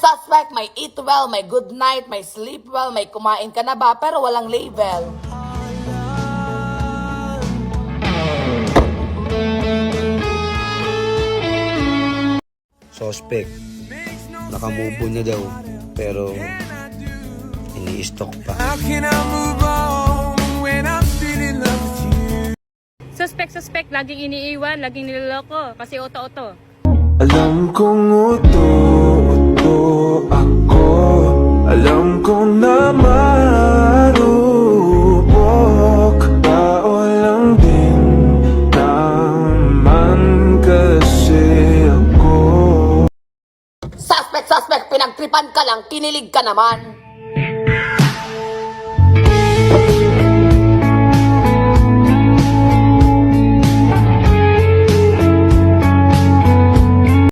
Suspect, may eat well, may good night, may sleep well, may kumain ka na ba, pero walang label. Suspect, nakamove on na daw, pero ini-stalk pa. Suspect, laging iniiwan, laging niloloko, kasi oto-oto. Alam kong uto-uto ako, alam kong na marupok, tao lang din naman kasi ako. Suspect, pinagtripan ka lang, kinilig ka naman.